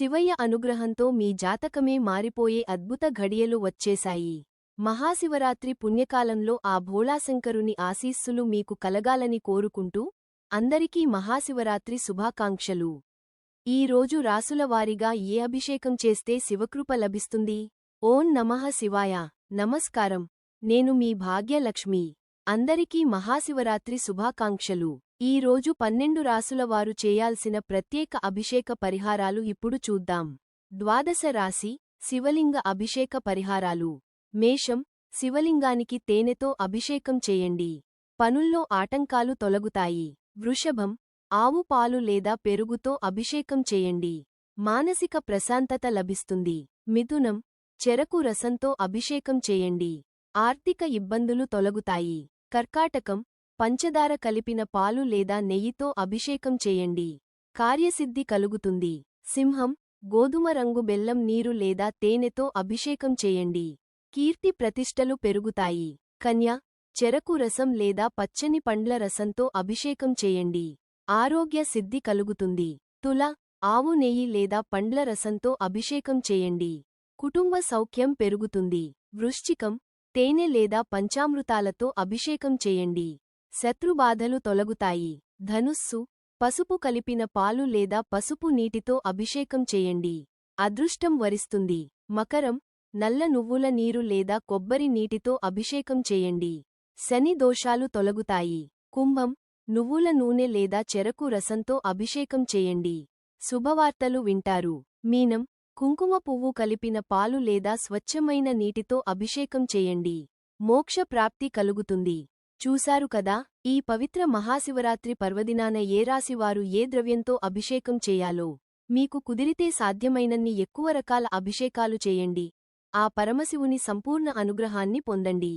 శివయ్య అనుగ్రహంతో మీ జాతకమే మారిపోయే అద్భుత ఘడియలు వచ్చేశాయి. మహాశివరాత్రి పుణ్యకాలంలో ఆ భోళాశంకరుని ఆశీస్సులు మీకు కలగాలని కోరుకుంటూ అందరికీ మహాశివరాత్రి శుభాకాంక్షలు. ఈ రోజు రాసుల వారీగా ఏ అభిషేకం చేస్తే శివకృప లభిస్తుంది? ఓం నమః శివాయ. నమస్కారం, నేను మీ భాగ్యలక్ష్మి. అందరికీ మహాశివరాత్రి శుభాకాంక్షలు. ఈ రోజు 12 రాసుల వారు చేయాల్సిన ప్రత్యేక అభిషేక పరిహారాలు ఇప్పుడు చూద్దాం. ద్వాదశ రాశి శివలింగ అభిషేక పరిహారాలు. మేషం, శివలింగానికి తేనెతో అభిషేకం చేయండి. పనుల్లో ఆటంకాలు తొలగుతాయి. వృషభం, ఆవు పాలు లేదా పెరుగుతో అభిషేకం చేయండి. మానసిక ప్రశాంతత లభిస్తుంది. మిథునం, చెరకు రసంతో అభిషేకం చేయండి. ఆర్థిక ఇబ్బందులు తొలగుతాయి. కర్కాటకం, పంచదార కలిపిన పాలు లేదా నెయ్యితో అభిషేకం చేయండి. కార్యసిద్ధి కలుగుతుంది. సింహం, గోధుమ రంగు బెల్లం నీరు లేదా తేనెతో అభిషేకం చేయండి. కీర్తి ప్రతిష్టలు పెరుగుతాయి. కన్య, చెరకు రసం లేదా పచ్చని పండ్ల రసంతో అభిషేకం చేయండి. ఆరోగ్య సిద్ధి కలుగుతుంది. తుల, ఆవు నెయ్యి లేదా పండ్ల రసంతో అభిషేకం చేయండి. కుటుంబ సౌఖ్యం పెరుగుతుంది. వృశ్చికం, తేనె లేదా పంచామృతాలతో అభిషేకం చేయండి. శత్రుబాధలు తొలగుతాయి. ధనుస్సు, పసుపు కలిపిన పాలు లేదా పసుపు నీటితో అభిషేకం చేయండి. అదృష్టం వరిస్తుంది. మకరం, నల్ల నువ్వుల నీరు లేదా కొబ్బరి నీటితో అభిషేకం చేయండి. శని దోషాలు తొలగుతాయి. కుంభం, నువ్వుల నూనె లేదా చెరకు రసంతో అభిషేకం చేయండి. శుభవార్తలు వింటారు. మీనం, కుంకుమ పువ్వు కలిపిన పాలు లేదా స్వచ్ఛమైన నీటితో అభిషేకం చేయండి. మోక్ష ప్రాప్తి కలుగుతుంది. చూశారు కదా, ఈ పవిత్ర మహాశివరాత్రి పర్వదినాన ఏ రాశివారు ఏ ద్రవ్యంతో అభిషేకం చేయాలో. మీకు కుదిరితే సాధ్యమైనన్ని ఎక్కువ రకాల అభిషేకాలు చేయండి. ఆ పరమశివుని సంపూర్ణ అనుగ్రహాన్ని పొందండి.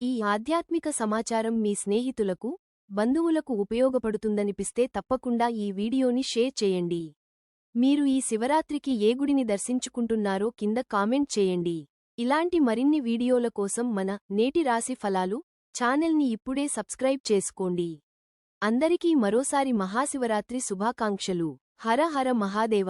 ఈ ఆధ్యాత్మిక సమాచారం మీ స్నేహితులకు, బంధువులకు ఉపయోగపడుతుందనిపిస్తే తప్పకుండా ఈ వీడియోని షేర్ చేయండి. మీరు ఈ శివరాత్రికి ఏ గుడిని దర్శించుకుంటున్నారో కింద కామెంట్ చేయండి. ఇలాంటి మరిన్ని వీడియోల కోసం మన నేటి రాశి ఫలాలు ఛానల్ని ఇప్పుడే సబ్స్క్రైబ్ చేసుకోండి. అందరికీ మరోసారి మహాశివరాత్రి శుభాకాంక్షలు. హర హర మహాదేవ.